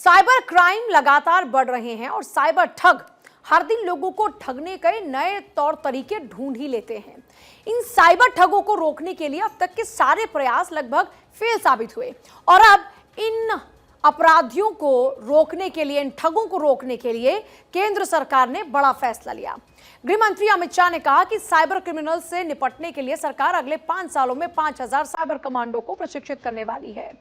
Cyber crime लगातार बढ़ रहे हैं और साइबर ठग हर दिन लोगों को ठगने के नए तौर तरीके ढूंढ ही लेते हैं। इन साइबर ठगों को रोकने के लिए अब तक के सारे प्रयास लगभग फेल साबित हुए और अब इन अपराधियों को रोकने के लिए, इन ठगों को रोकने के लिए केंद्र सरकार ने बड़ा फैसला लिया। गृह मंत्री अमित शाह ने कहा कि साइबर क्रिमिनल से निपटने के लिए सरकार अगले 5 सालों में 5000 साइबर कमांडो को प्रशिक्षित करने वाली है।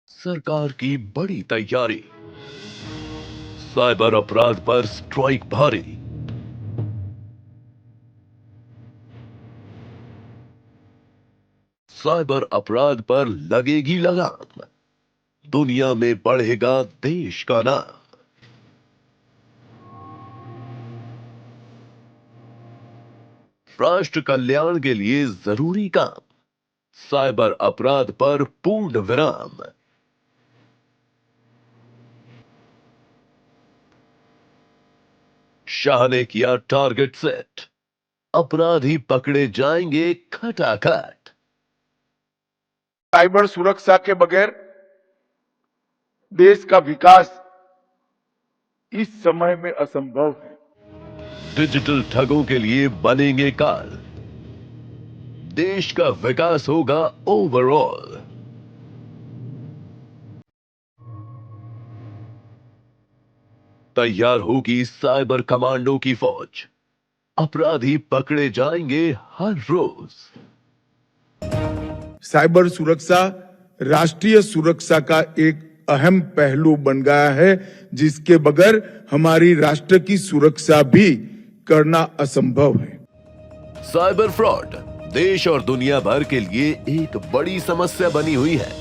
सरकार की बड़ी तैयारी, साइबर अपराध पर स्ट्राइक भारी। साइबर अपराध पर लगेगी लगाम, दुनिया में बढ़ेगा देश का नाम। राष्ट्र कल्याण के लिए जरूरी काम, साइबर अपराध पर पूर्ण विराम। शाह ने किया टारगेट सेट, अपराधी पकड़े जाएंगे खटाखट। साइबर सुरक्षा के बगैर देश का विकास इस समय में असंभव है। डिजिटल ठगों के लिए बनेंगे काल, देश का विकास होगा ओवरऑल। तैयार होगी साइबर कमांडो की फौज, अपराधी पकड़े जाएंगे हर रोज। साइबर सुरक्षा राष्ट्रीय सुरक्षा का एक अहम पहलू बन गया है, जिसके बगैर हमारी राष्ट्र की सुरक्षा भी करना असंभव है। साइबर फ्रॉड देश और दुनिया भर के लिए एक बड़ी समस्या बनी हुई है।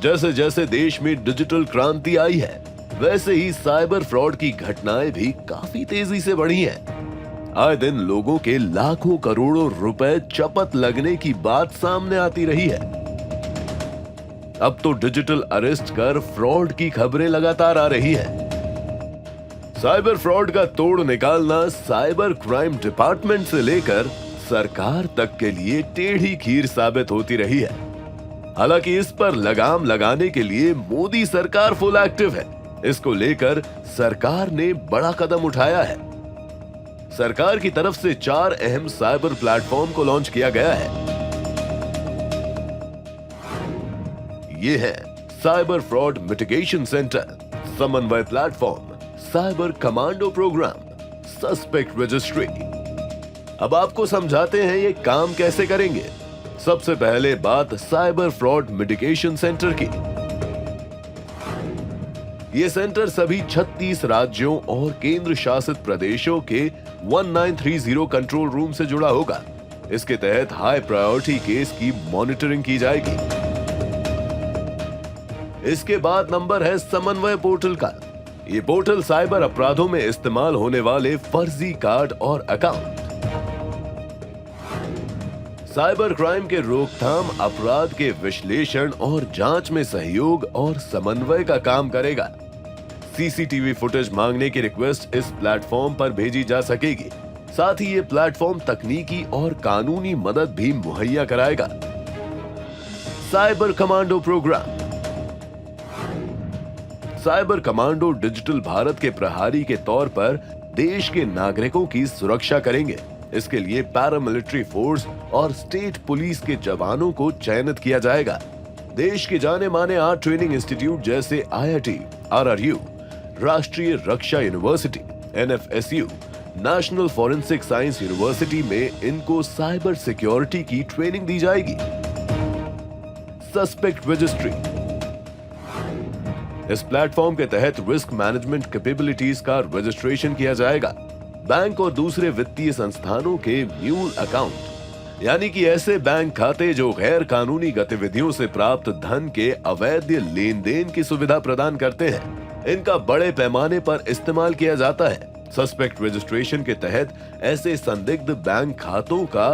जैसे जैसे देश में डिजिटल क्रांति आई है, वैसे ही साइबर फ्रॉड की घटनाएं भी काफी तेजी से बढ़ी हैं। आए दिन लोगों के लाखों करोड़ों रुपए चपत लगने की बात सामने आती रही है। अब तो डिजिटल अरेस्ट कर फ्रॉड की खबरें लगातार आ रही है। साइबर फ्रॉड का तोड़ निकालना साइबर क्राइम डिपार्टमेंट से लेकर सरकार तक के लिए टेढ़ी खीर साबित होती रही है। हालांकि इस पर लगाम लगाने के लिए मोदी सरकार फुल एक्टिव है। इसको लेकर सरकार ने बड़ा कदम उठाया है। सरकार की तरफ से 4 अहम साइबर प्लेटफॉर्म को लॉन्च किया गया है। ये है cyber fraud mitigation centre, Samanvaya platform, cyber commando programme, suspect registry. अब आपको समझाते हैं ये काम कैसे करेंगे। सबसे पहले बात साइबर फ्रॉड मिटिगेशन सेंटर की। ये सेंटर सभी 36 राज्यों और केंद्र शासित प्रदेशों के 1930 कंट्रोल रूम से जुड़ा होगा। इसके तहत हाई प्रायोरिटी केस की मॉनिटरिंग की जाएगी। इसके बाद नंबर है समन्वय पोर्टल का। ये पोर्टल साइबर अपराधों में इस्तेमाल होने वाले फर्जी कार्ड और अकाउंट, साइबर क्राइम के रोकथाम, अपराध के विश्लेषण और जांच में सहयोग और समन्वय का काम करेगा। सीसीटीवी फुटेज मांगने की रिक्वेस्ट इस प्लेटफॉर्म पर भेजी जा सकेगी। साथ ही ये प्लेटफॉर्म तकनीकी और कानूनी मदद भी मुहैया कराएगा। Cyber commando programme. Cyber commando digital Bharat के प्रहारी के तौर पर देश के नागरिकों की सुरक्षा करेंगे। इसके लिए पैरामिलिट्री फोर्स और स्टेट पुलिस के जवानों को चयनित किया जाएगा। देश के जाने माने 8 ट्रेनिंग इंस्टीट्यूट जैसे IIT, RRU, Rashtriya Raksha university, NFSU, national forensic science university में इनको साइबर सिक्योरिटी की ट्रेनिंग दी जाएगी। Suspect registry. इस प्लेटफॉर्म के तहत रिस्क मैनेजमेंट कैपेबिलिटीज का रजिस्ट्रेशन किया जाएगा। बैंक और दूसरे वित्तीय संस्थानों के म्यूल अकाउंट, यानी कि ऐसे बैंक खाते जो गैर कानूनी गतिविधियों से प्राप्त धन के अवैध लेन देन की सुविधा प्रदान करते हैं, इनका बड़े पैमाने पर इस्तेमाल किया जाता है। सस्पेक्ट रजिस्ट्रेशन के तहत ऐसे संदिग्ध बैंक खातों का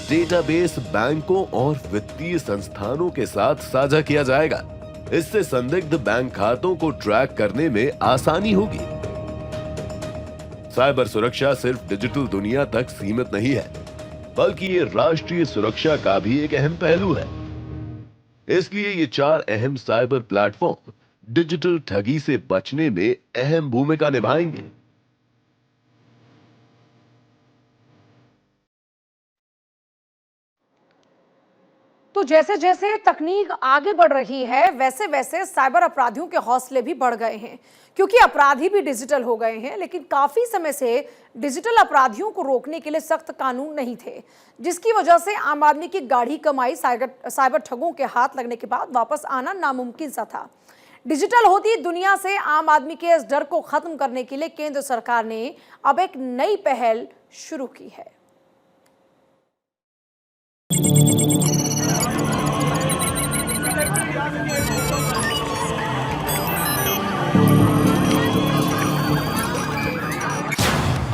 डेटाबेस बैंकों और वित्तीय संस्थानों के साथ साझा किया जाएगा। इससे संदिग्ध बैंक खातों को ट्रैक करने में आसानी होगी। साइबर सुरक्षा सिर्फ डिजिटल दुनिया तक सीमित नहीं है, बल्कि ये राष्ट्रीय सुरक्षा का भी एक अहम पहलू है। इसलिए ये 4 अहम साइबर प्लेटफॉर्म डिजिटल ठगी से बचने में अहम भूमिका निभाएंगे। तो जैसे जैसे तकनीक आगे बढ़ रही है, वैसे वैसे साइबर अपराधियों के हौसले भी बढ़ गए हैं, क्योंकि अपराधी भी डिजिटल हो गए हैं। लेकिन काफी समय से डिजिटल अपराधियों को रोकने के लिए सख्त कानून नहीं थे, जिसकी वजह से आम आदमी की गाढ़ी कमाई साइबर ठगों के हाथ लगने के बाद वापस आना नामुमकिन सा था। डिजिटल होती दुनिया से आम आदमी के इस डर को खत्म करने के लिए केंद्र सरकार ने अब एक नई पहल शुरू की है।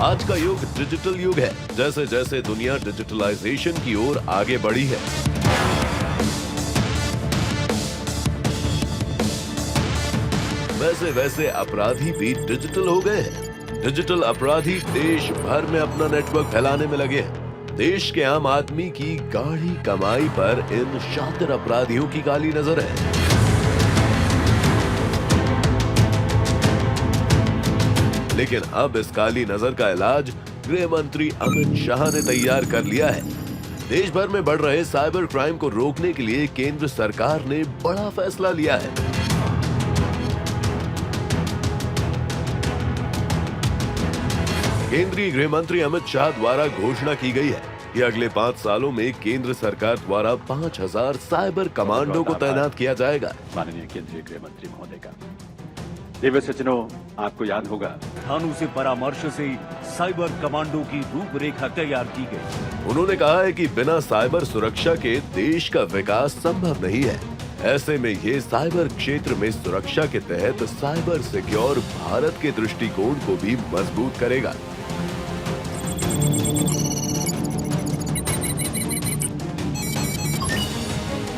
आज का युग डिजिटल युग है। जैसे जैसे दुनिया डिजिटलाइजेशन की ओर आगे बढ़ी है, वैसे वैसे अपराधी भी डिजिटल हो गए हैं। डिजिटल अपराधी देश भर में अपना नेटवर्क फैलाने में लगे हैं। देश के आम आदमी की गाढ़ी कमाई पर इन शातिर अपराधियों की काली नजर है। लेकिन अब इस काली नजर का इलाज गृह मंत्री अमित शाह ने तैयार कर लिया है। देश भर में बढ़ रहे साइबर क्राइम को रोकने के लिए केंद्र सरकार ने बड़ा फैसला लिया है। केंद्रीय गृह मंत्री अमित शाह द्वारा घोषणा की गई है कि अगले 5 सालों में केंद्र सरकार द्वारा 5000 साइबर कमांडो को तैनात किया जाएगा। माननीय केंद्रीय गृह मंत्री महोदय का दिव्य सज्जनों, आपको याद होगा थानों से परामर्श से साइबर कमांडो की रूपरेखा तैयार की गई। उन्होंने कहा है कि बिना साइबर सुरक्षा के देश का विकास संभव नहीं है। ऐसे में ये साइबर क्षेत्र में सुरक्षा के तहत साइबर सिक्योर भारत के दृष्टिकोण को भी मजबूत करेगा।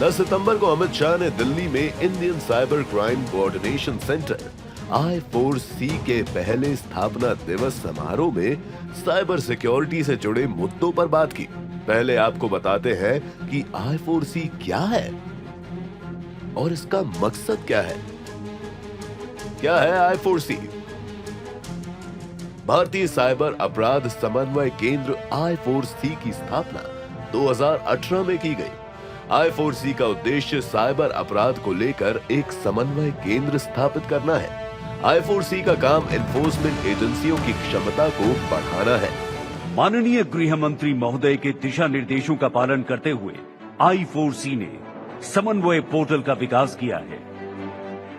दस सितंबर को अमित शाह ने दिल्ली में Indian cyber crime coordination centre I4C के पहले स्थापना दिवस समारोह में साइबर सिक्योरिटी से जुड़े मुद्दों पर बात की। पहले आपको बताते हैं कि I4C क्या है और इसका मकसद क्या है। क्या है I4C? भारतीय साइबर अपराध समन्वय केंद्र I4C की स्थापना 2018 में की गई। I4C का उद्देश्य साइबर अपराध को लेकर एक समन्वय केंद्र स्थापित करना है। I4C का काम एनफोर्समेंट एजेंसियों की क्षमता को बढ़ाना है। माननीय गृह मंत्री महोदय के दिशा निर्देशों का पालन करते हुए I4C ने समन्वय पोर्टल का विकास किया है।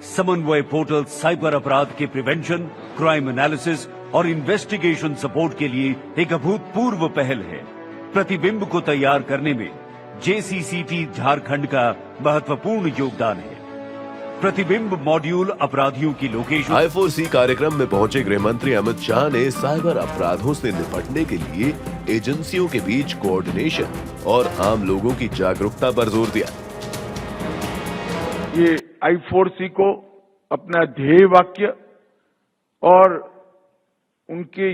समन्वय पोर्टल साइबर अपराध के प्रिवेंशन, क्राइम एनालिसिस और इन्वेस्टिगेशन सपोर्ट के लिए एक अभूतपूर्व पहल है। प्रतिबिंब को तैयार करने में JCCT झारखंड का महत्वपूर्ण योगदान है। प्रतिबिंब मॉड्यूल अपराधियों की लोकेशन। I4C कार्यक्रम में पहुंचे गृह मंत्री अमित शाह ने साइबर अपराधों से निपटने के लिए एजेंसियों के बीच कोऑर्डिनेशन और आम लोगों की जागरूकता पर जोर दिया। ये I4C को अपना ध्येय वाक्य और उनके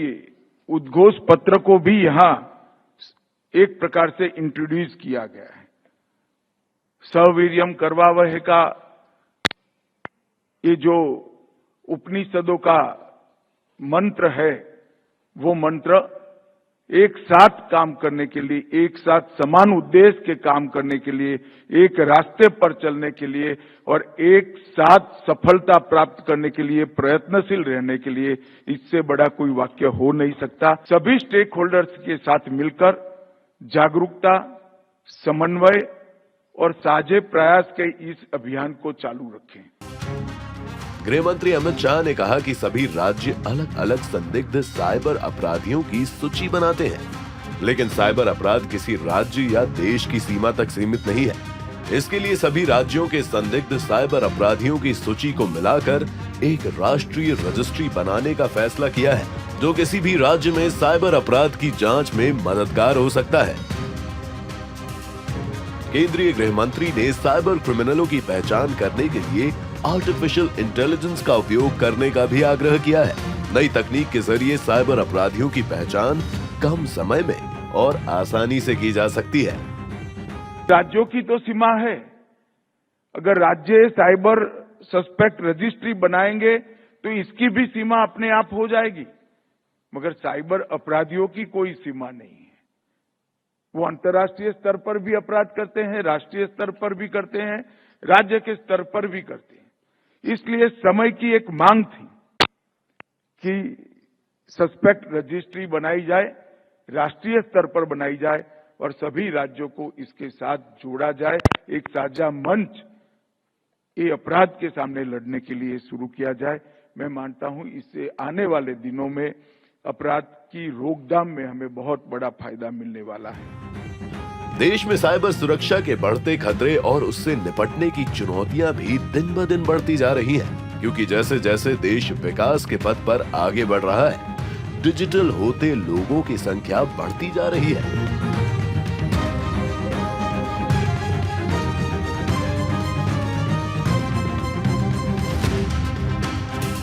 उद्घोष पत्र को भी यहाँ एक प्रकार से इंट्रोड्यूस किया गया है। सवीर्यम करवावहे का ये जो उपनिषदों का मंत्र है, वो मंत्र एक साथ काम करने के लिए, एक साथ समान उद्देश्य के काम करने के लिए, एक रास्ते पर चलने के लिए और एक साथ सफलता प्राप्त करने के लिए प्रयत्नशील रहने के लिए, इससे बड़ा कोई वाक्य हो नहीं सकता। सभी स्टेक होल्डर्स के साथ मिलकर जागरूकता, समन्वय और साझे प्रयास के इस अभियान को चालू रखें। गृह मंत्री अमित शाह ने कहा कि सभी राज्य अलग अलग संदिग्ध साइबर अपराधियों की सूची बनाते हैं, लेकिन साइबर अपराध किसी राज्य या देश की सीमा तक सीमित नहीं है। इसके लिए सभी राज्यों के संदिग्ध साइबर अपराधियों की सूची को मिलाकर एक राष्ट्रीय रजिस्ट्री बनाने का फैसला किया है, जो किसी भी राज्य में साइबर अपराध की जांच में मददगार हो सकता है। केंद्रीय गृह मंत्री ने साइबर क्रिमिनलों की पहचान करने के लिए आर्टिफिशियल इंटेलिजेंस का उपयोग करने का भी आग्रह किया है। नई तकनीक के जरिए साइबर अपराधियों की पहचान कम समय में और आसानी से की जा सकती है। राज्यों की तो सीमा है। अगर राज्य साइबर सस्पेक्ट रजिस्ट्री बनाएंगे तो इसकी भी सीमा अपने आप हो जाएगी, मगर साइबर अपराधियों की कोई सीमा नहीं है। वो अंतर्राष्ट्रीय स्तर पर भी अपराध करते हैं, राष्ट्रीय स्तर पर भी करते हैं, राज्य के स्तर पर भी करते हैं। इसलिए समय की एक मांग थी कि सस्पेक्ट रजिस्ट्री बनाई जाए, राष्ट्रीय स्तर पर बनाई जाए और सभी राज्यों को इसके साथ जोड़ा जाए। एक साझा मंच ये अपराध के सामने लड़ने के लिए शुरू किया जाए। मैं मानता हूं इससे आने वाले दिनों में अपराध की रोकथाम में हमें बहुत बड़ा फायदा मिलने वाला है। देश में साइबर सुरक्षा के बढ़ते खतरे और उससे निपटने की चुनौतियां भी दिन ब दिन बढ़ती जा रही हैं, क्योंकि जैसे जैसे देश विकास के पथ पर आगे बढ़ रहा है, डिजिटल होते लोगों की संख्या बढ़ती जा रही है।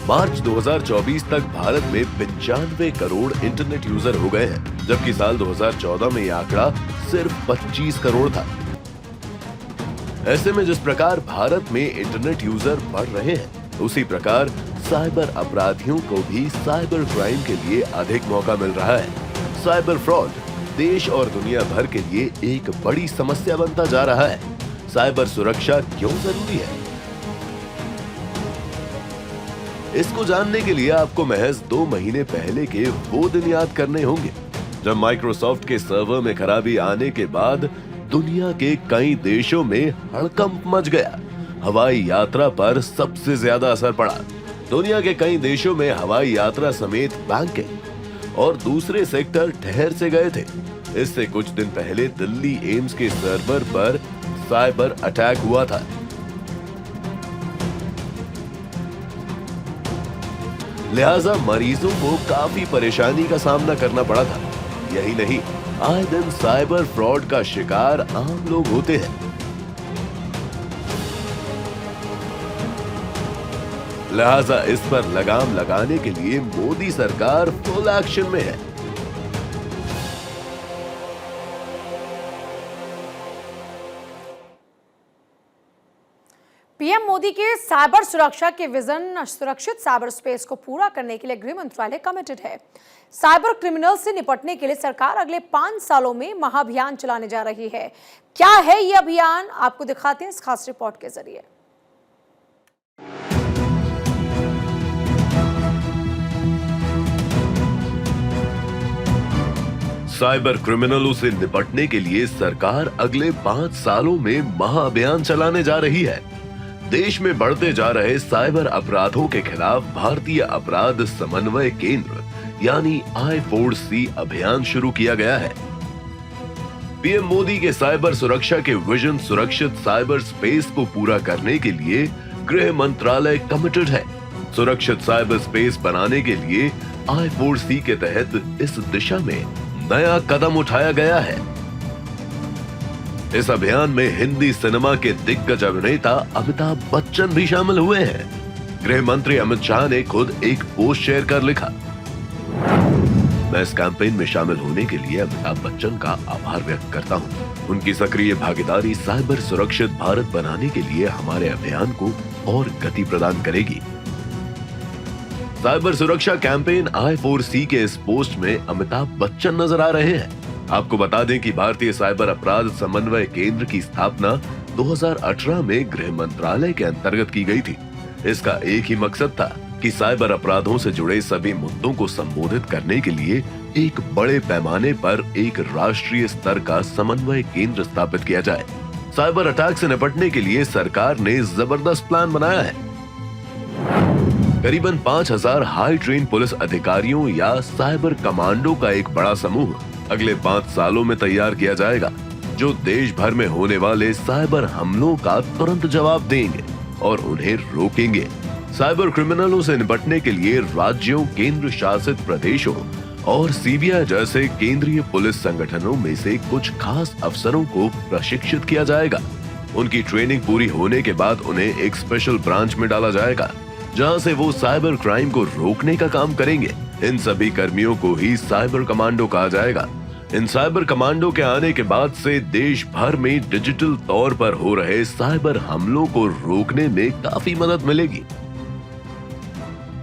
मार्च 2024 तक भारत में 95 करोड़ इंटरनेट यूजर हो गए हैं, जबकि साल 2014 में यह आंकड़ा सिर्फ 25 करोड़ था। ऐसे में जिस प्रकार भारत में इंटरनेट यूजर बढ़ रहे हैं, उसी प्रकार साइबर अपराधियों को भी साइबर क्राइम के लिए अधिक मौका मिल रहा है। साइबर फ्रॉड देश और दुनिया भर के लिए एक बड़ी समस्या बनता जा रहा है। साइबर सुरक्षा क्यों जरूरी है? इसको जानने के लिए आपको महज 2 महीने पहले के वो दिन याद करने होंगे जब माइक्रोसॉफ्ट के सर्वर में खराबी आने के बाद दुनिया के कई देशों में हड़कंप मच गया। हवाई यात्रा पर सबसे ज्यादा असर पड़ा। दुनिया के कई देशों में हवाई यात्रा समेत बैंकिंग और दूसरे सेक्टर ठहर से गए थे। इससे कुछ दिन पहले दिल्ली एम्स के सर्वर पर साइबर अटैक हुआ था। लिहाजा मरीजों को काफी परेशानी का सामना करना पड़ा था। यही नहीं, आए दिन साइबर फ्रॉड का शिकार आम लोग होते हैं। लिहाजा इस पर लगाम लगाने के लिए मोदी सरकार फुल एक्शन में है। पीएम मोदी के साइबर सुरक्षा के विजन सुरक्षित साइबर स्पेस को पूरा करने के लिए गृह मंत्रालय कमिटेड है। साइबर क्रिमिनल से निपटने के लिए सरकार अगले 5 सालों में महाअभियान चलाने जा रही है। क्या है ये अभियान, आपको दिखाते हैं इस खास रिपोर्ट के जरिए। साइबर क्रिमिनलों से निपटने के लिए सरकार अगले 5 सालों में महाअभियान चलाने जा रही है। देश में बढ़ते जा रहे साइबर अपराधों के खिलाफ भारतीय अपराध समन्वय केंद्र यानी I4C अभियान शुरू किया गया है। पीएम मोदी के साइबर सुरक्षा के विजन सुरक्षित साइबर स्पेस को पूरा करने के लिए गृह मंत्रालय कमिटेड है। सुरक्षित साइबर स्पेस बनाने के लिए I4C के तहत इस दिशा में नया कदम उठाया गया है। इस अभियान में हिंदी सिनेमा के दिग्गज अभिनेता अमिताभ बच्चन भी शामिल हुए हैं। गृह मंत्री अमित शाह ने खुद एक पोस्ट शेयर कर लिखा, मैं इस कैंपेन में शामिल होने के लिए अमिताभ बच्चन का आभार व्यक्त करता हूं। उनकी सक्रिय भागीदारी साइबर सुरक्षित भारत बनाने के लिए हमारे अभियान को और गति प्रदान करेगी। साइबर सुरक्षा कैंपेन I4C के इस पोस्ट में अमिताभ बच्चन नजर आ रहे हैं। आपको बता दें कि भारतीय साइबर अपराध समन्वय केंद्र की स्थापना 2018 में गृह मंत्रालय के अंतर्गत की गई थी। इसका एक ही मकसद था कि साइबर अपराधों से जुड़े सभी मुद्दों को संबोधित करने के लिए एक बड़े पैमाने पर एक राष्ट्रीय स्तर का समन्वय केंद्र स्थापित किया जाए। साइबर अटैक से निपटने के लिए सरकार ने जबरदस्त प्लान बनाया है। करीबन 5000 हाई ट्रेन पुलिस अधिकारियों या साइबर कमांडो का एक बड़ा समूह अगले 5 सालों में तैयार किया जाएगा, जो देश भर में होने वाले साइबर हमलों का तुरंत जवाब देंगे और उन्हें रोकेंगे। साइबर क्रिमिनलों से निपटने के लिए राज्यों, केंद्र शासित प्रदेशों और सीबीआई जैसे केंद्रीय पुलिस संगठनों में से कुछ खास अफसरों को प्रशिक्षित किया जाएगा। उनकी ट्रेनिंग पूरी होने के बाद उन्हें एक स्पेशल ब्रांच में डाला जाएगा, जहां से वो साइबर क्राइम को रोकने का काम करेंगे। इन सभी कर्मियों को ही साइबर कमांडो कहा जाएगा। इन साइबर कमांडो के आने के बाद से देश भर में डिजिटल तौर पर हो रहे साइबर हमलों को रोकने में काफी मदद मिलेगी।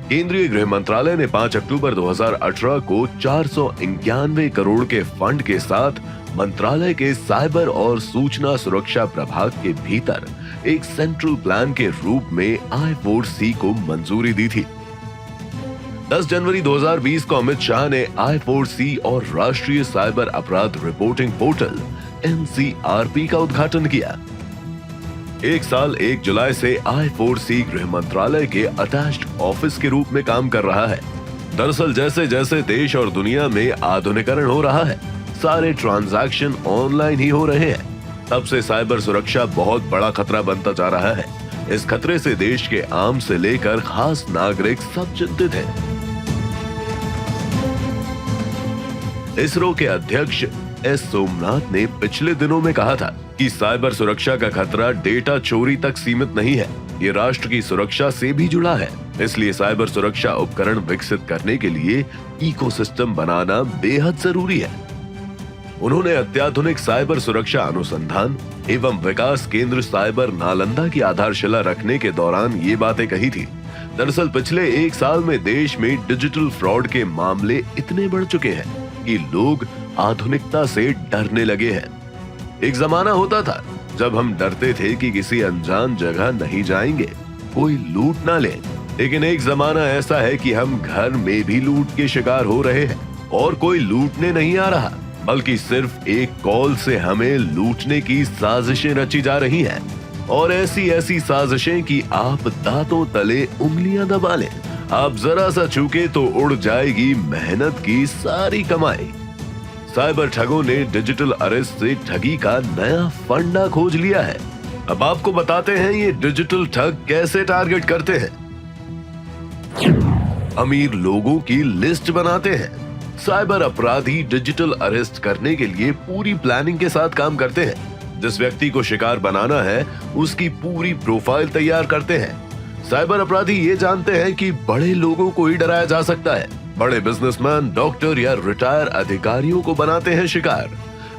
केंद्रीय गृह मंत्रालय ने 5 अक्टूबर 2018 को 491 करोड़ के फंड के साथ मंत्रालय के साइबर और सूचना सुरक्षा प्रभाग के भीतर एक सेंट्रल प्लान के रूप में I4C को मंजूरी दी थी। 10 जनवरी 2020 को अमित शाह ने I4C और राष्ट्रीय साइबर अपराध रिपोर्टिंग पोर्टल NCRP का उद्घाटन किया। एक साल 1 जुलाई से I4C गृह मंत्रालय के अटैच्ड ऑफिस के रूप में काम कर रहा है। दरअसल जैसे जैसे देश और दुनिया में आधुनिकीकरण हो रहा है, सारे ट्रांजैक्शन ऑनलाइन ही हो रहे हैं। तब से साइबर सुरक्षा बहुत बड़ा खतरा बनता जा रहा है। इस खतरे से देश के आम से लेकर खास नागरिक सब चिंतित हैं। इसरो के अध्यक्ष एस सोमनाथ ने पिछले दिनों में कहा था कि साइबर सुरक्षा का खतरा डेटा चोरी तक सीमित नहीं है, ये राष्ट्र की सुरक्षा से भी जुड़ा है। इसलिए साइबर सुरक्षा उपकरण विकसित करने के लिए इकोसिस्टम बनाना बेहद जरूरी है। उन्होंने अत्याधुनिक साइबर सुरक्षा अनुसंधान एवं विकास केंद्र साइबर नालंदा की आधारशिला रखने के दौरान ये बातें कही थी। दरअसल पिछले 1 साल में देश में डिजिटल फ्रॉड के मामले इतने बढ़ चुके हैं कि लोग आधुनिकता से डरने लगे हैं। एक जमाना होता था जब हम डरते थे कि किसी अनजान जगह नहीं जाएंगे, कोई लूट ना ले। लेकिन एक जमाना ऐसा है कि हम घर में भी लूट के शिकार हो रहे हैं और कोई लूटने नहीं आ रहा, बल्कि सिर्फ एक कॉल से हमें लूटने की साजिशें रची जा रही हैं। और ऐसी ऐसी साजिशें कि आप दांतों तले उंगलियां दबा लें। आप जरा सा चूके तो उड़ जाएगी मेहनत की सारी कमाई। साइबर ठगों ने डिजिटल अरेस्ट से ठगी का नया फंडा खोज लिया है। अब आपको बताते हैं ये डिजिटल ठग कैसे टारगेट करते हैं। अमीर लोगों की लिस्ट बनाते हैं। साइबर अपराधी डिजिटल अरेस्ट करने के लिए पूरी प्लानिंग के साथ काम करते हैं। जिस व्यक्ति को शिकार बनाना है उसकी पूरी प्रोफाइल तैयार करते हैं। साइबर अपराधी ये जानते हैं कि बड़े लोगों को ही डराया जा सकता है। बड़े बिजनेसमैन, डॉक्टर या रिटायर अधिकारियों को बनाते हैं शिकार।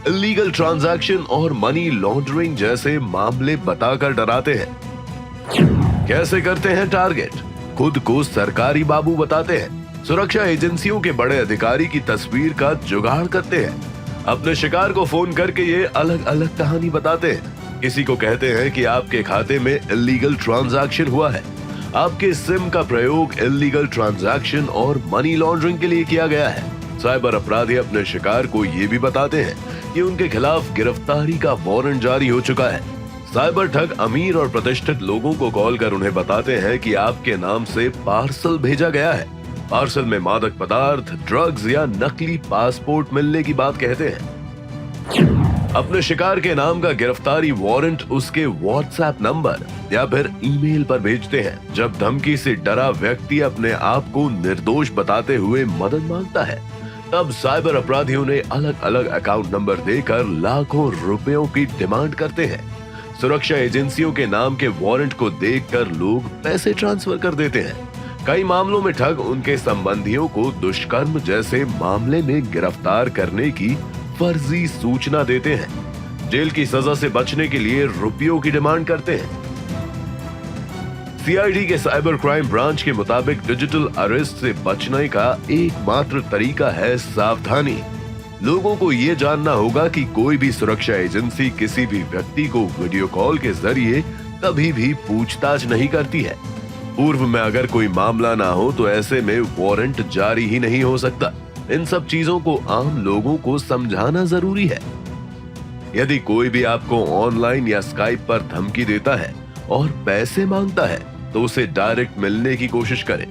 इलीगल ट्रांजैक्शन और मनी लॉन्ड्रिंग जैसे मामले बताकर डराते हैं। कैसे करते हैं टारगेट? खुद को सरकारी बाबू बताते हैं। सुरक्षा एजेंसियों के बड़े अधिकारी की तस्वीर का जुगाड़ करते हैं। अपने शिकार को फोन करके ये अलग अलग कहानी बताते हैं। किसी को कहते हैं कि आपके खाते में इलीगल ट्रांजैक्शन हुआ है। आपके सिम का प्रयोग इलीगल ट्रांजैक्शन और मनी लॉन्ड्रिंग के लिए किया गया है। साइबर अपराधी अपने शिकार को ये भी बताते हैं कि उनके खिलाफ गिरफ्तारी का वारंट जारी हो चुका है। साइबर ठग अमीर और प्रतिष्ठित लोगों को कॉल कर उन्हें बताते हैं कि आपके नाम से पार्सल भेजा गया है। पार्सल में मादक पदार्थ, ड्रग्स या नकली पासपोर्ट मिलने की बात कहते हैं। अपने शिकार के नाम का गिरफ्तारी वारंट उसके व्हाट्सएप नंबर या फिर ईमेल पर भेजते हैं। जब धमकी से डरा व्यक्ति अपने आप को निर्दोष बताते हुए मदद मांगता है, तब साइबर अपराधियों ने अलग अलग अकाउंट नंबर देकर लाखों रुपयों की डिमांड करते हैं। सुरक्षा एजेंसियों के नाम के वारंट को देखकर लोग पैसे ट्रांसफर कर देते हैं। कई मामलों में ठग उनके संबंधियों को दुष्कर्म जैसे मामले में गिरफ्तार करने की फर्जी सूचना देते हैं। जेल की सजा से बचने के लिए रुपयों की डिमांड करते हैं। सीआईडी के साइबर क्राइम ब्रांच के मुताबिक डिजिटल अरेस्ट से बचने का एकमात्र तरीका है सावधानी। लोगों को ये जानना होगा कि कोई भी सुरक्षा एजेंसी किसी भी व्यक्ति को वीडियो कॉल के जरिए कभी भी पूछताछ नहीं करती है। पूर्व में अगर कोई मामला ना हो तो ऐसे में वारंट जारी ही नहीं हो सकता। इन सब चीजों को आम लोगों को समझाना जरूरी है। यदि कोई भी आपको ऑनलाइन या स्काइप पर धमकी देता है और पैसे मांगता है तो उसे डायरेक्ट मिलने की कोशिश करें।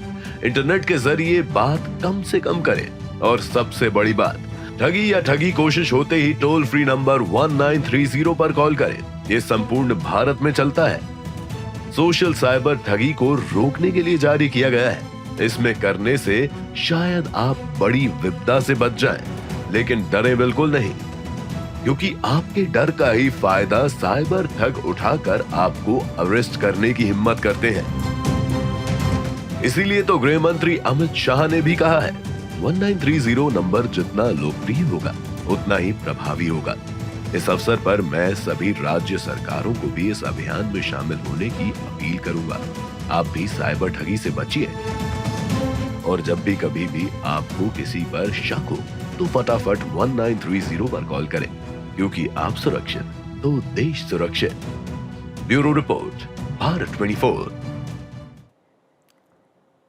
इंटरनेट के जरिए बात कम से कम करें। और सबसे बड़ी बात, ठगी या ठगी कोशिश होते ही टोल फ्री नंबर 1930 पर कॉल करें। ये संपूर्ण भारत में चलता है। सोशल साइबर ठगी को रोकने के लिए जारी किया गया है। इसमें करने से शायद आप बड़ी विपदा से बच जाएं, लेकिन डरें बिल्कुल नहीं, क्योंकि आपके डर का ही फायदा साइबर ठग उठाकर आपको अरेस्ट करने की हिम्मत करते हैं। इसीलिए तो गृह मंत्री अमित शाह ने भी कहा है, 1930 नंबर जितना लोकप्रिय होगा उतना ही प्रभावी होगा। इस अवसर पर मैं सभी राज्य सरकारों को भी इस अभियान में शामिल होने की अपील करूंगा। आप भी साइबर ठगी से बचिए और जब भी कभी भी आपको किसी पर शक हो तो फटाफट 1930 पर कॉल करें, क्योंकि आप सुरक्षित तो देश सुरक्षित। Bureau report, Bharat 24।